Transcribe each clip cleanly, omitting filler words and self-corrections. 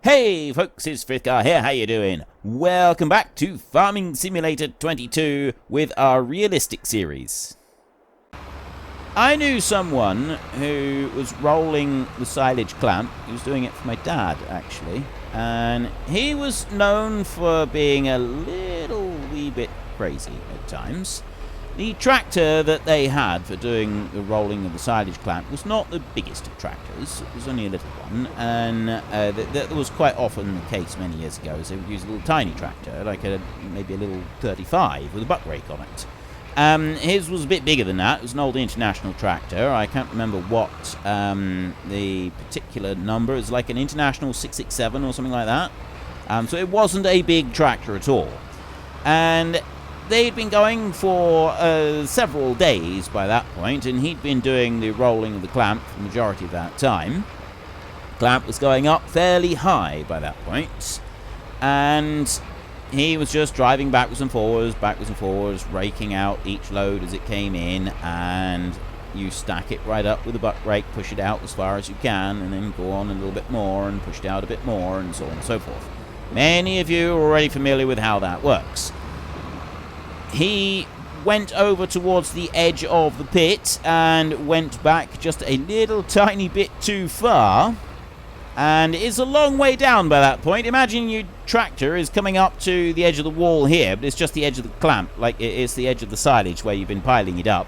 Hey folks, it's Frithgar here, how you doing? Welcome back to Farming Simulator 22 with our realistic series. I knew someone who was rolling the silage clamp. He was doing it for my dad, actually. And he was known for being a little wee bit crazy at times. The tractor that they had for doing the rolling of the silage clamp was not the biggest of tractors. It was only a little one, and that was quite often the case many years ago. So they would use a little tiny tractor, like maybe a little 35 with a buck rake on it. His was a bit bigger than that. It was an old International tractor. I can't remember what the particular number. It was like an International 667 or something like that. So it wasn't a big tractor at all. And they'd been going for several days by that point, and he'd been doing the rolling of the clamp for the majority of that time. The clamp was going up fairly high by that point, and he was just driving backwards and forwards, raking out each load as it came in, and you stack it right up with a buck rake, push it out as far as you can, and then go on a little bit more and push it out a bit more, and so on and so forth. Many of you are already familiar with how that works. He went over towards the edge of the pit and went back just a little tiny bit too far, and it's a long way down by that point. Imagine your tractor is coming up to the edge of the wall here, but it's just the edge of the clamp, like it's the edge of the silage where you've been piling it up.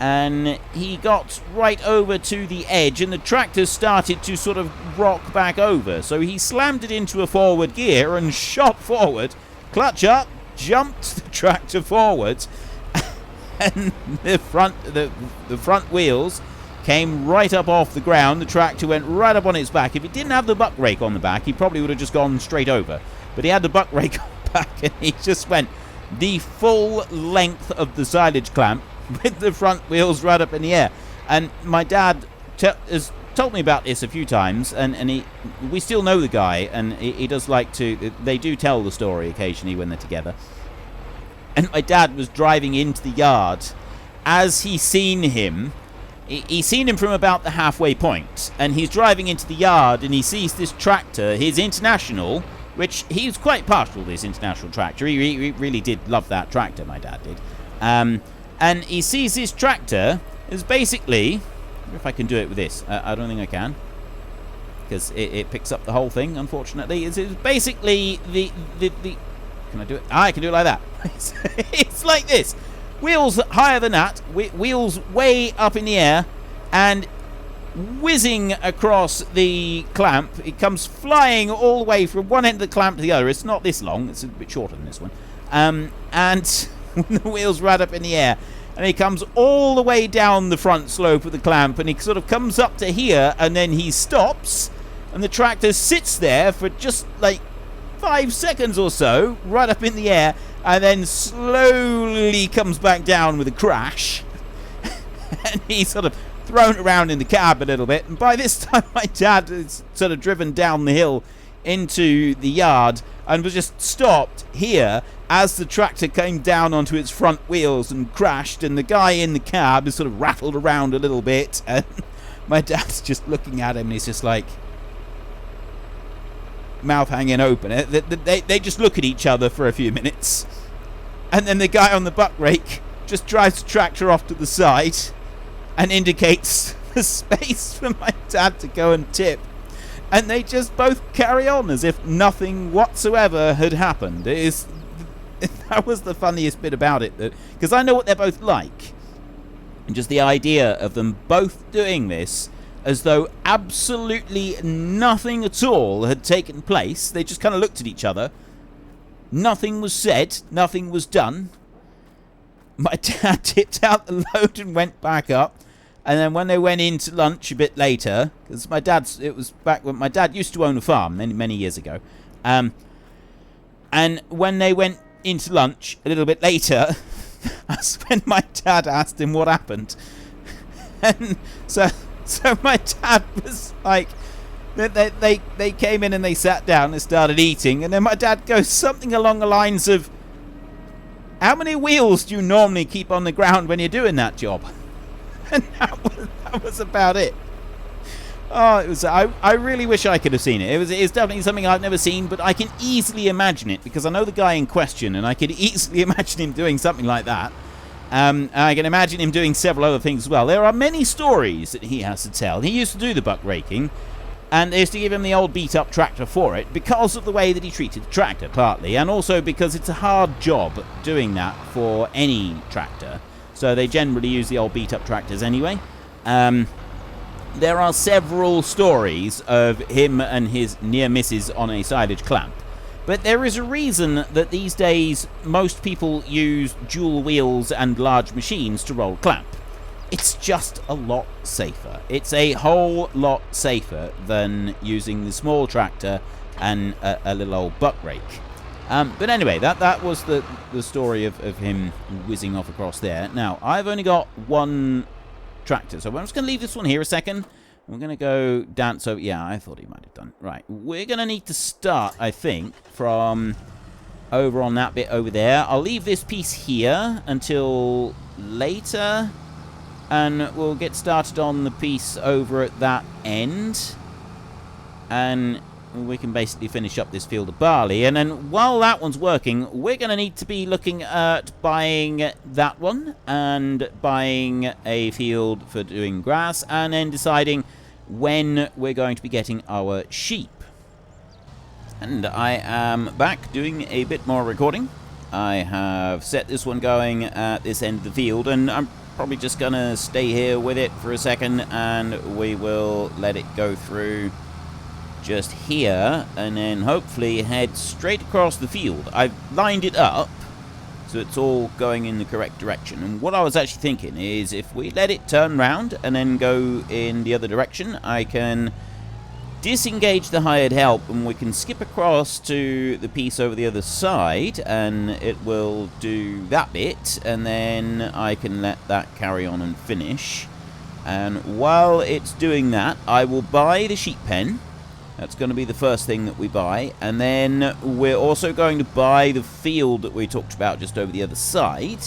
And he got right over to the edge, and the tractor started to sort of rock back over. So he slammed it into a forward gear and shot forward, clutch up, jumped the tractor forwards, and the front wheels came right up off the ground. The tractor went right up on its back. If it didn't have the buck rake on the back, he probably would have just gone straight over. But he had the buck rake on the back, and he just went the full length of the silage clamp with the front wheels right up in the air. And my dad has told me about this a few times, and we still know the guy, and he does like to, they do tell the story occasionally when they're together. And my dad was driving into the yard as he seen him from about the halfway point, and he's driving into the yard, and he sees this tractor, his International, which he was quite partial to this International tractor. He really did love that tractor, my dad did. And he sees this tractor is basically, if I can do it with this, I don't think I can, because it picks up the whole thing, unfortunately. It's basically the can I do it? I can do it like that. It's like this. Wheels higher than that, wheels way up in the air, and whizzing across the clamp. It comes flying all the way from one end of the clamp to the other. It's not this long, it's a bit shorter than this one. And the wheels right up in the air, and he comes all the way down the front slope of the clamp, and he sort of comes up to here, and then he stops, and the tractor sits there for just like 5 seconds or so, right up in the air, and then slowly comes back down with a crash. And he's sort of thrown around in the cab a little bit, and by this time my dad is sort of driven down the hill into the yard and was just stopped here as the tractor came down onto its front wheels and crashed, and the guy in the cab is sort of rattled around a little bit, and my dad's just looking at him, and he's just like, mouth hanging open. They just look at each other for a few minutes, and then the guy on the buck rake just drives the tractor off to the side and indicates the space for my dad to go and tip, and they just both carry on as if nothing whatsoever had happened. That was the funniest bit about it, because I know what they're both like, and just the idea of them both doing this as though absolutely nothing at all had taken place. They just kind of looked at each other. Nothing was said, nothing was done. My dad tipped out the load and went back up. And then when they went into lunch a bit later, because it was back when my dad used to own a farm many years ago. And when they went into lunch a little bit later, that's when my dad asked him what happened. And so my dad was like, they came in and they sat down and started eating, and then my dad goes something along the lines of, how many wheels do you normally keep on the ground when you're doing that job? And that was about it. Oh, it was. I really wish I could have seen it. It's definitely something I've never seen, but I can easily imagine it because I know the guy in question, and I could easily imagine him doing something like that. I can imagine him doing several other things as well. There are many stories that he has to tell. He used to do the buck raking, and they used to give him the old beat-up tractor for it because of the way that he treated the tractor, partly, and also because it's a hard job doing that for any tractor. So they generally use the old beat-up tractors anyway. There are several stories of him and his near misses on a silage clamp. But there is a reason that these days most people use dual wheels and large machines to roll clamp. It's just a lot safer. It's a whole lot safer than using the small tractor and a little old buck rake. But anyway, that was the story of him whizzing off across there. Now, I've only got one tractor, so I'm just going to leave this one here a second. We're going to go down. So, yeah, I thought he might have done. Right, we're going to need to start, I think, from over on that bit over there. I'll leave this piece here until later, and we'll get started on the piece over at that end. And we can basically finish up this field of barley. And then while that one's working, we're going to need to be looking at buying that one and buying a field for doing grass, and then deciding when we're going to be getting our sheep. And I am back doing a bit more recording. I have set this one going at this end of the field, and I'm probably just going to stay here with it for a second, and we will let it go through just here, and then hopefully head straight across the field. I've lined it up so it's all going in the correct direction, and what I was actually thinking is if we let it turn round and then go in the other direction, I can disengage the hired help and we can skip across to the piece over the other side, and it will do that bit, and then I can let that carry on and finish. And while it's doing that, I will buy the sheep pen. That's going to be the first thing that we buy. And then we're also going to buy the field that we talked about just over the other side.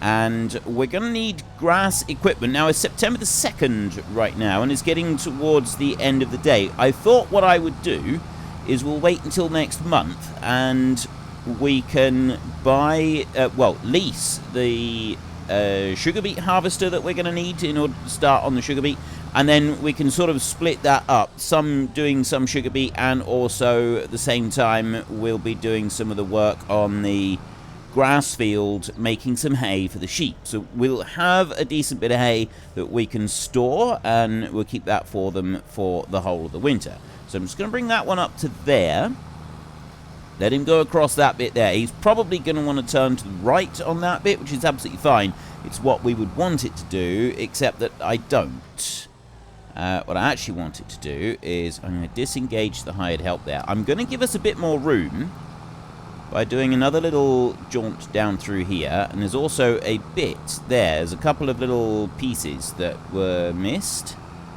And we're going to need grass equipment. Now, it's September the 2nd right now, and it's getting towards the end of the day. I thought what I would do is we'll wait until next month, and we can buy, lease the sugar beet harvester that we're going to need in order to start on the sugar beet. And then we can sort of split that up, some doing some sugar beet, and also at the same time we'll be doing some of the work on the grass field, making some hay for the sheep. So we'll have a decent bit of hay that we can store, and we'll keep that for them for the whole of the winter. So I'm just going to bring that one up to there. Let him go across that bit there. He's probably going to want to turn to the right on that bit, which is absolutely fine. It's what we would want it to do, except that I don't. What I actually want it to do is I'm going to disengage the hired help there. I'm going to give us a bit more room by doing another little jaunt down through here. And there's also a bit there. There's a couple of little pieces that were missed.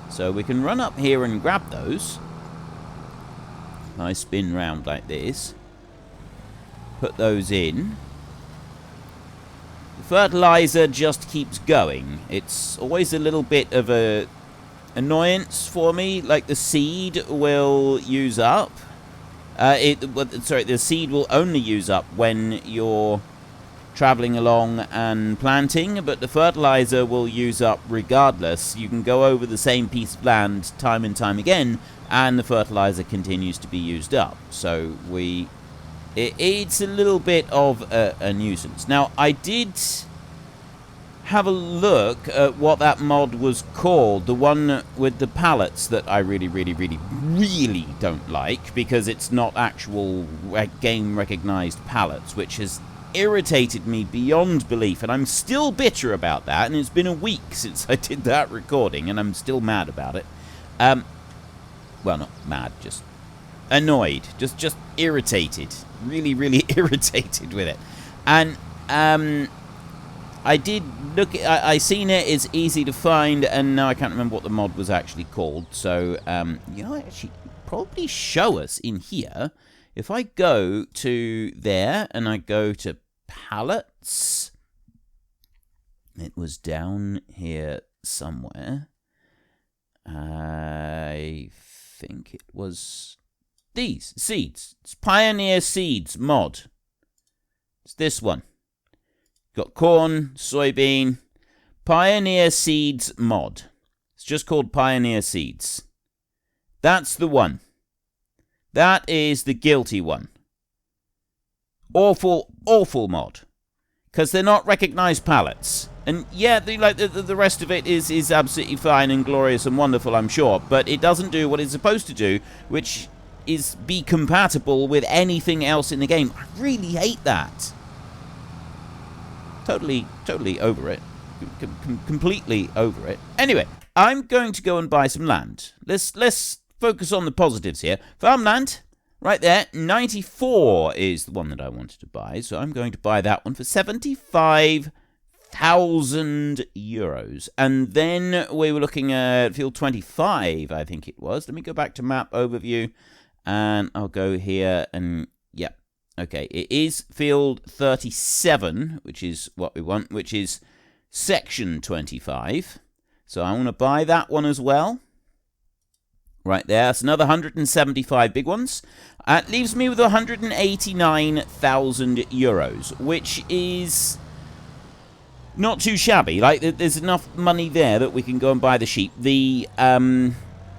So we can run up here and grab those. I spin round like this. Put those in. The fertilizer just keeps going. It's always a little bit of a annoyance for me. Like the seed will use up. The seed will only use up when you're traveling along and planting, but the fertilizer will use up regardless. You can go over the same piece of land time and time again, and the fertilizer continues to be used up. So it's a little bit of a nuisance. Now, I did have a look at what that mod was called, the one with the pallets that I really don't like, because it's not actual game recognized pallets, which has irritated me beyond belief, and I'm still bitter about that, and it's been a week since I did that recording, and I'm still mad about it. Well, not mad, just annoyed, just irritated, really irritated with it. And I did look. I seen it. It's easy to find, and now I can't remember what the mod was actually called. So, actually, probably show us in here. If I go to there and I go to pallets, it was down here somewhere. I think it was these seeds. It's Pioneer Seeds mod. It's this one. Got corn, soybean, Pioneer Seeds mod. It's just called Pioneer Seeds. That's the one. That is the guilty one. Awful, awful mod. Because they're not recognized pallets. And yeah, the rest of it is absolutely fine and glorious and wonderful, I'm sure. But it doesn't do what it's supposed to do, which is be compatible with anything else in the game. I really hate that. Totally over it. Completely over it. Anyway, I'm going to go and buy some land. Let's focus on the positives here. Farmland, right there, 94 is the one that I wanted to buy. So I'm going to buy that one for 75,000 euros. And then we were looking at field 25, I think it was. Let me go back to map overview. And I'll go here and, yeah. Okay, it is field 37, which is what we want, which is section 25. So I want to buy that one as well. Right there, that's another 175 big ones. It leaves me with 189,000 euros, which is not too shabby. Like, there's enough money there that we can go and buy the sheep.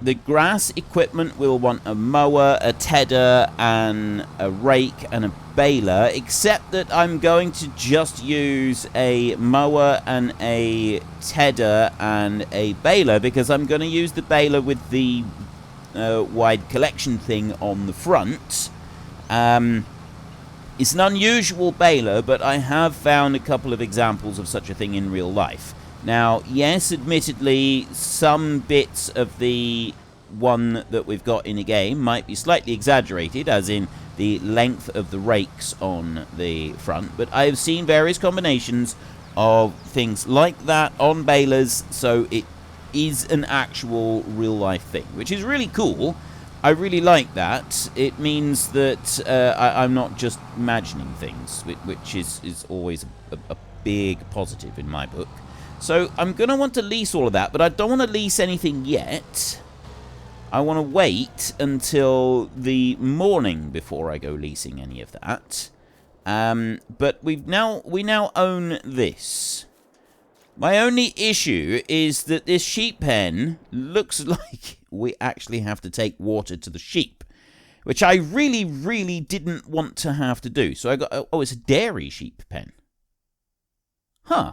The grass equipment will want a mower, a tedder, and a rake, and a baler, except that I'm going to just use a mower and a tedder and a baler, because I'm going to use the baler with the wide collection thing on the front. It's an unusual baler, but I have found a couple of examples of such a thing in real life. Now, yes, admittedly, some bits of the one that we've got in the game might be slightly exaggerated, as in the length of the rakes on the front, but I have seen various combinations of things like that on balers, so it is an actual real-life thing, which is really cool. I really like that. It means that I'm not just imagining things, which is always a big positive in my book. So I'm going to want to lease all of that, but I don't want to lease anything yet. I want to wait until the morning before I go leasing any of that. But we now own this. My only issue is that this sheep pen looks like we actually have to take water to the sheep, which I really, really didn't want to have to do. So I got, oh, it's a dairy sheep pen. Huh.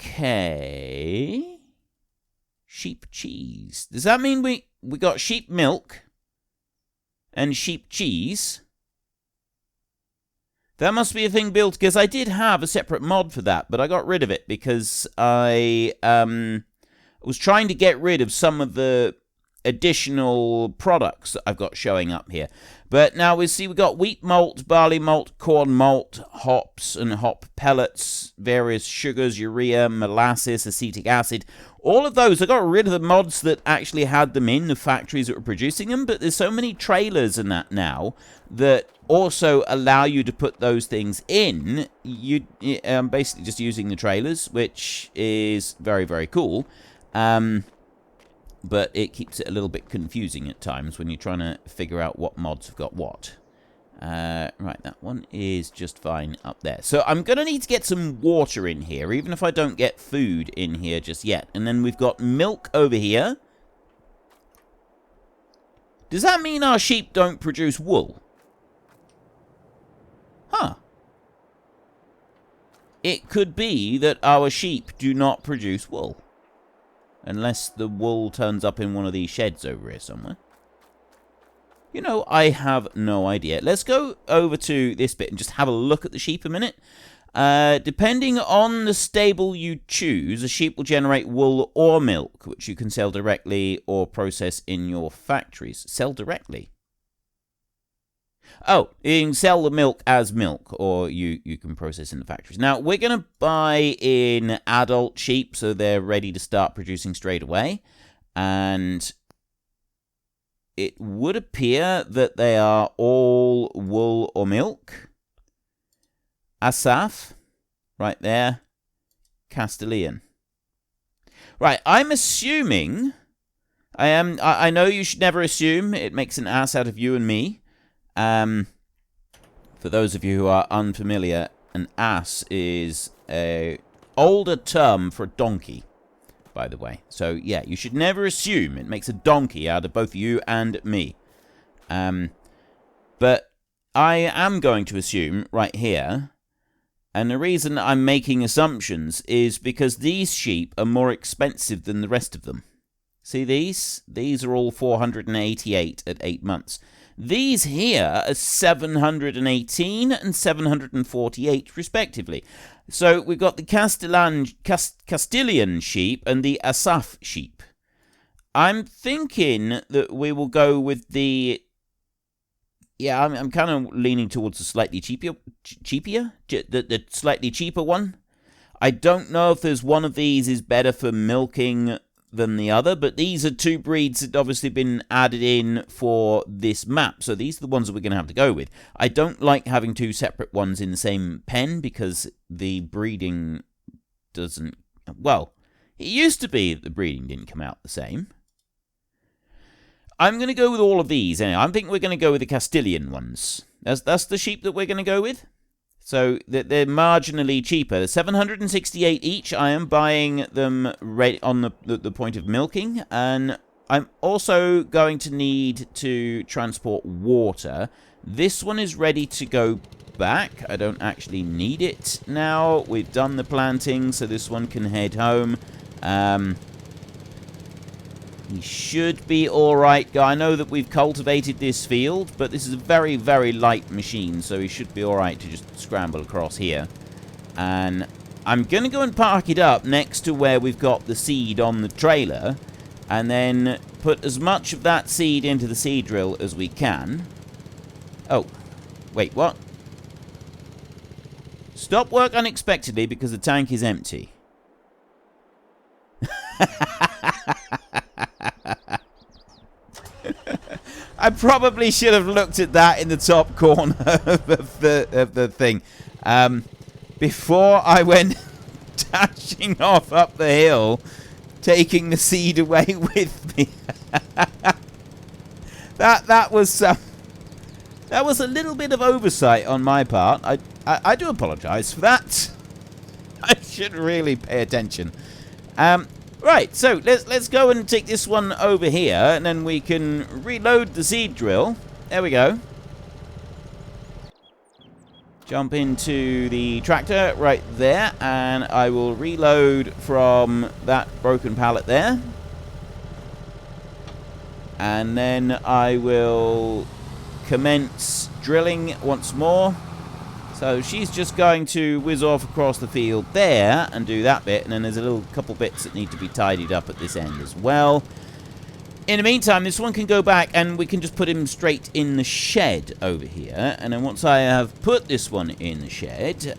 Okay. Sheep cheese. Does that mean we got sheep milk and sheep cheese? That must be a thing built, because I did have a separate mod for that, but I got rid of it because I was trying to get rid of some of the additional products that I've got showing up here. But now we see we've got wheat malt, barley malt, corn malt, hops and hop pellets, various sugars, urea, molasses, acetic acid. All of those, I got rid of the mods that actually had them in, the factories that were producing them, but there's so many trailers and that now that also allow you to put those things in. I'm basically just using the trailers, which is very, very cool. But it keeps it a little bit confusing at times when you're trying to figure out what mods have got what. Right, that one is just fine up there. So I'm going to need to get some water in here, even if I don't get food in here just yet. And then we've got milk over here. Does that mean our sheep don't produce wool? Huh. It could be that our sheep do not produce wool. Unless the wool turns up in one of these sheds over here somewhere. You know, I have no idea. Let's go over to this bit and just have a look at the sheep a minute. Depending on the stable you choose, a sheep will generate wool or milk, which you can sell directly or process in your factories. Sell directly? Oh, you can sell the milk as milk, or you can process in the factories. Now, we're going to buy in adult sheep, so they're ready to start producing straight away. And it would appear that they are all wool or milk. Asaf, right there, Castilian. Right, I'm assuming... I know you should never assume. It makes an ass out of you and me. For those of you who are unfamiliar, an ass is a older term for a donkey, by the way. So, yeah, you should never assume. It makes a donkey out of both you and me. But I am going to assume right here, and the reason I'm making assumptions is because these sheep are more expensive than the rest of them. See these? These are all 488 at 8 months. These here are 718 and 748 respectively. So we've got the Castilian sheep and the Asaf sheep. I'm thinking that we will go with the... Yeah, I'm kind of leaning towards the slightly cheaper? The slightly cheaper one. I don't know if there's one of these is better for milking than the other, but these are two breeds that obviously been added in for this map, so these are the ones that we're going to have to go with. I don't like having two separate ones in the same pen because the breeding doesn't... Well, it used to be that the breeding didn't come out the same. I'm going to go with all of these. Anyway, I'm thinking we're going to go with the Castilian ones. That's the sheep that we're going to go with. So they're marginally cheaper. They're 768 each. I am buying them on the point of milking. And I'm also going to need to transport water. This one is ready to go back. I don't actually need it now. We've done the planting, so this one can head home. He should be alright. I know that we've cultivated this field, but this is a very, very light machine, so he should be alright to just scramble across here. And I'm going to go and park it up next to where we've got the seed on the trailer, and then put as much of that seed into the seed drill as we can. Oh, wait, what? Stop work unexpectedly because the tank is empty. I probably should have looked at that in the top corner of the thing before I went dashing off up the hill, taking the seed away with me. that was a little bit of oversight on my part. I do apologise for that. I should really pay attention. Right, so let's go and take this one over here, and then we can reload the seed drill. There we go. Jump into the tractor right there, and I will reload from that broken pallet there. And then I will commence drilling once more. So she's just going to whiz off across the field there and do that bit. And then there's a little couple bits that need to be tidied up at this end as well. In the meantime, this one can go back and we can just put him straight in the shed over here. And then once I have put this one in the shed,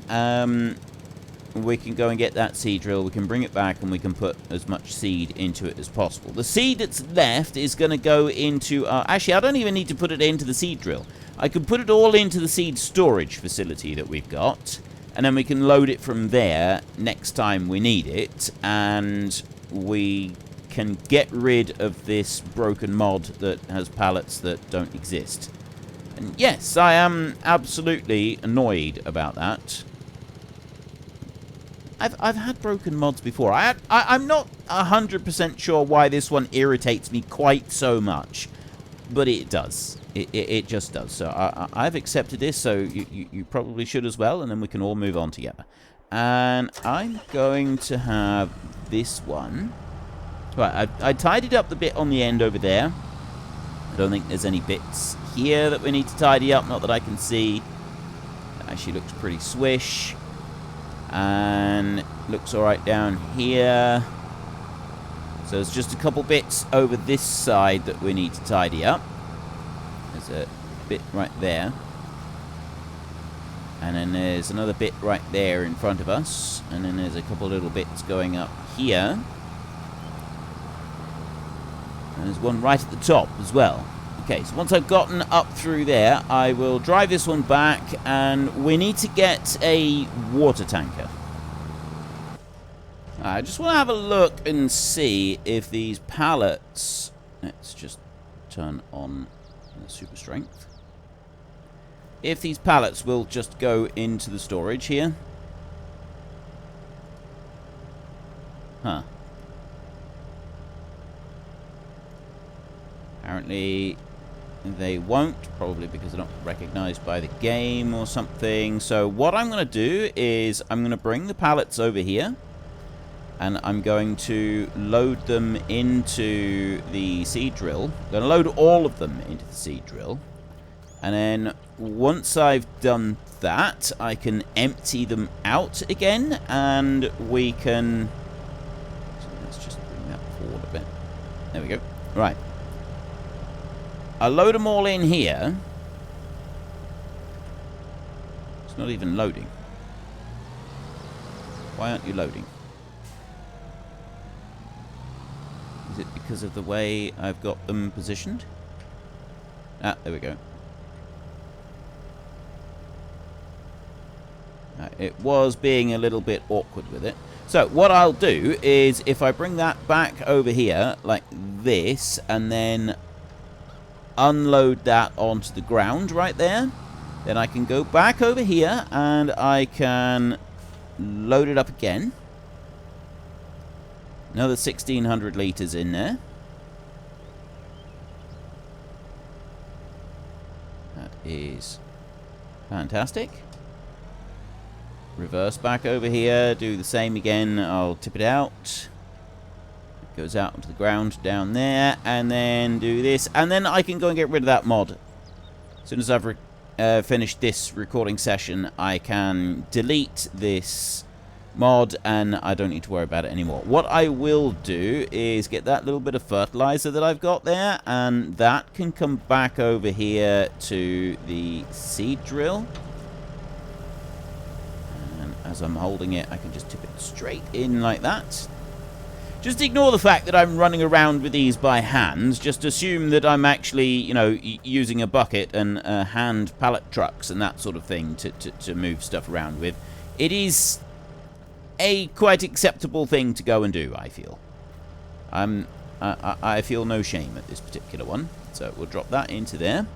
we can go and get that seed drill. We can bring it back and we can put as much seed into it as possible. The seed that's left is going to go into... actually, I don't even need to put it into the seed drill. I could put it all into the seed storage facility that we've got, and then we can load it from there next time we need it, and we can get rid of this broken mod that has pallets that don't exist. And yes, I am absolutely annoyed about that. I've had broken mods before. I'm not 100% sure why this one irritates me quite so much, but it does. It just does. So I've accepted this, so you probably should as well, and then we can all move on together. And I'm going to have this one. Right, I tidied up the bit on the end over there. I don't think there's any bits here that we need to tidy up, not that I can see. It actually looks pretty swish. And looks alright down here. So there's just a couple bits over this side that we need to tidy up. There's a bit right there. And then there's another bit right there in front of us. And then there's a couple little bits going up here. And there's one right at the top as well. Okay, so once I've gotten up through there, I will drive this one back, and we need to get a water tanker. I just want to have a look and see if these pallets... Let's just turn on the super strength. If these pallets will just go into the storage here. Huh. Apparently they won't, probably because they're not recognized by the game or something. So what I'm going to do is I'm going to bring the pallets over here. And I'm going to load them into the seed drill. I'm going to load all of them into the seed drill. And then once I've done that, I can empty them out again. And we can... So let's just bring that forward a bit. There we go. Right. I'll load them all in here. It's not even loading. Why aren't you loading? Is it because of the way I've got them positioned? Ah, there we go. It was being a little bit awkward with it. So what I'll do is if I bring that back over here like this and then unload that onto the ground right there, then I can go back over here and I can load it up again. Another 1,600 litres in there. That is fantastic. Reverse back over here, do the same again. I'll tip it out. It goes out onto the ground down there, and then do this. And then I can go and get rid of that mod. As soon as I've finished this recording session, I can delete this mod and I don't need to worry about it anymore. What I will do is get that little bit of fertilizer that I've got there, and that can come back over here to the seed drill. And as I'm holding it, I can just tip it straight in like that. Just ignore the fact that I'm running around with these by hand. Just assume that I'm actually, you know, using a bucket and hand pallet trucks and that sort of thing to move stuff around with. It is a quite acceptable thing to go and do, I feel. I feel no shame at this particular one. So we'll drop that into there.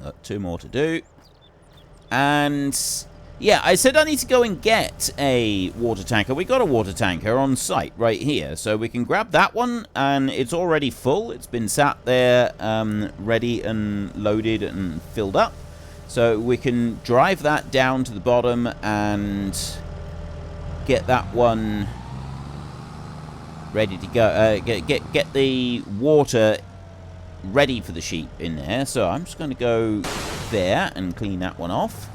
Got 2 more to do. And yeah, I said I need to go and get a water tanker. We got a water tanker on site right here. So we can grab that one, and it's already full. It's been sat there ready and loaded and filled up. So we can drive that down to the bottom and get that one ready to go. Get the water ready for the sheep in there. So I'm just going to go there and clean that one off.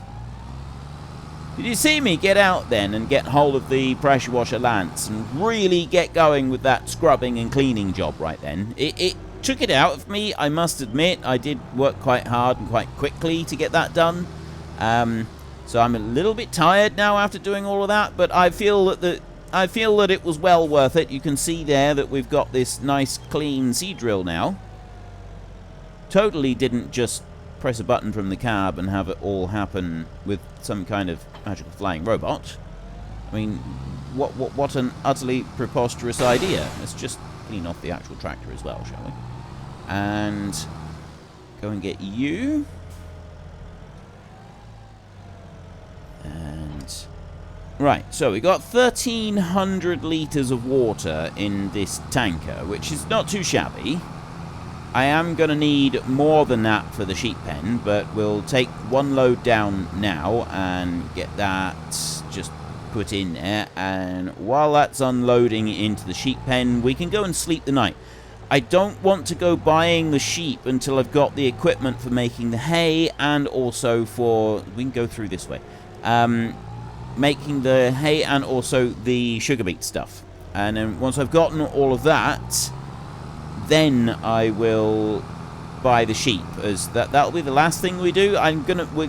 Did you see me get out then and get hold of the pressure washer lance and really get going with that scrubbing and cleaning job right then? It took it out of me, I must admit. I did work quite hard and quite quickly to get that done. So I'm a little bit tired now after doing all of that, but I feel that it was well worth it. You can see there that we've got this nice clean seed drill now. Totally didn't just press a button from the cab and have it all happen with some kind of magical flying robot. I mean, what an utterly preposterous idea. Let's just clean off the actual tractor as well, shall we? And go and get you. And right, so we got 1,300 litres of water in this tanker, which is not too shabby. I am going to need more than that for the sheep pen, but we'll take one load down now and get that just put in there. And while that's unloading into the sheep pen, we can go and sleep the night. I don't want to go buying the sheep until I've got the equipment for making the hay, and also for... we can go through this way. Making the hay and also the sugar beet stuff. And then once I've gotten all of that, then I will buy the sheep, as that'll be the last thing we do.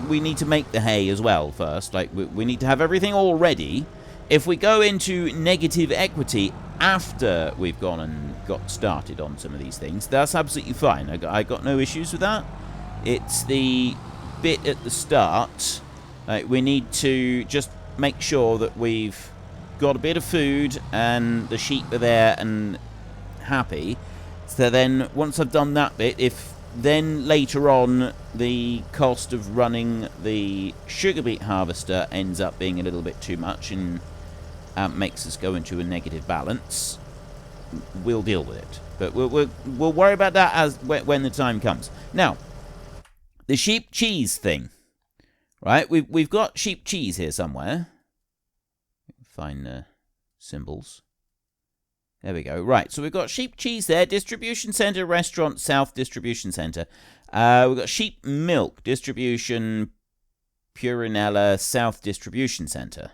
We need to make the hay as well first. Like we need to have everything all ready. If we go into negative equity after we've gone and got started on some of these things, that's absolutely fine. I got no issues with that. It's the bit at the start. We need to just make sure that we've got a bit of food and the sheep are there and happy. So then once I've done that bit, if then later on the cost of running the sugar beet harvester ends up being a little bit too much and makes us go into a negative balance, we'll deal with it. But we'll worry about that as when the time comes. Now, the sheep cheese thing, right? We've got sheep cheese here somewhere. Find the symbols. There we go. Right, so we've got sheep cheese there. Distribution center, restaurant, south distribution center. We've got sheep milk, distribution, Coronella, south distribution center.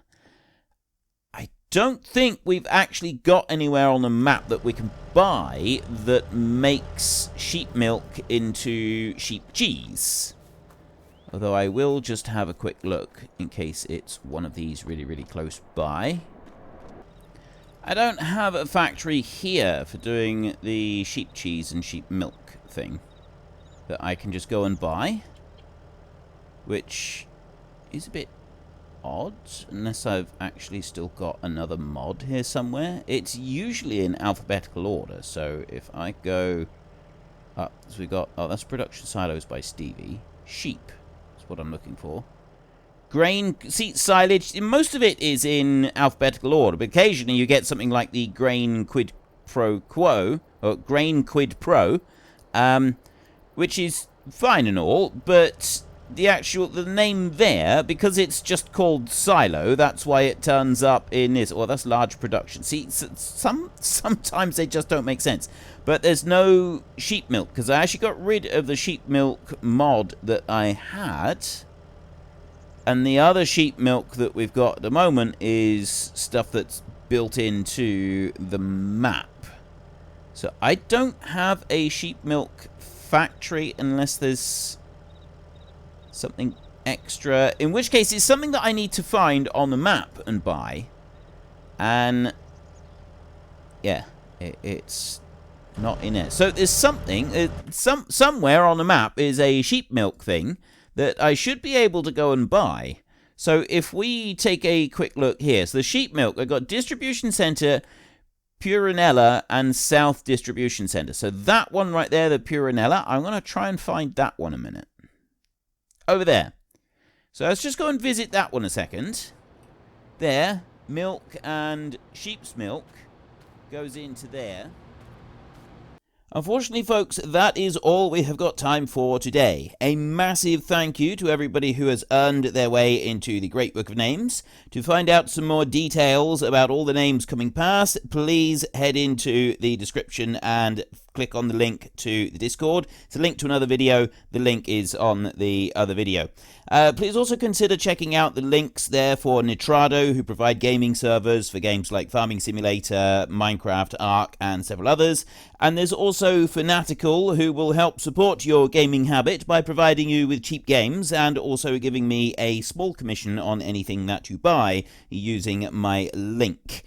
I don't think we've actually got anywhere on the map that we can buy that makes sheep milk into sheep cheese. Although I will just have a quick look in case it's one of these really, really close by. I don't have a factory here for doing the sheep cheese and sheep milk thing that I can just go and buy, which is a bit odd, unless I've actually still got another mod here somewhere. It's usually in alphabetical order, so if I go up, so we got, oh, that's Production Silos by Stevie. Sheep is what I'm looking for. Grain, seed, silage, most of it is in alphabetical order, but occasionally you get something like the grain quid pro quo, or grain quid pro, which is fine and all, but the name there, because it's just called silo, that's why it turns up in this. Well, that's large production. See, sometimes they just don't make sense. But there's no sheep milk, because I actually got rid of the sheep milk mod that I had. And the other sheep milk that we've got at the moment is stuff that's built into the map. So I don't have a sheep milk factory unless there's something extra. In which case, it's something that I need to find on the map and buy. And yeah, it's not in there. So there's something, somewhere on the map is a sheep milk thing that I should be able to go and buy. So if we take a quick look here, so the sheep milk, I've got distribution center, Coronella, and south distribution center. So that one right there, the Coronella, I'm going to try and find that one a minute. Over there. So let's just go and visit that one a second. There, milk and sheep's milk goes into there. Unfortunately, folks, that is all we have got time for today. A massive thank you to everybody who has earned their way into the Great Book of Names. To find out some more details about all the names coming past, please head into the description and click on the link to the Discord. It's a link to another video. The link is on the other video. Please also consider checking out the links there for Nitrado, who provide gaming servers for games like Farming Simulator, Minecraft, Ark, and several others. And there's also Fanatical, who will help support your gaming habit by providing you with cheap games and also giving me a small commission on anything that you buy using my link.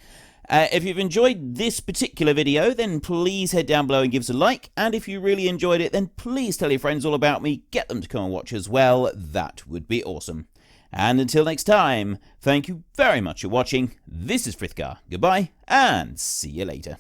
If you've enjoyed this particular video, then please head down below and give us a like. And if you really enjoyed it, then please tell your friends all about me. Get them to come and watch as well. That would be awesome. And until next time, thank you very much for watching. This is Frithgar. Goodbye, and see you later.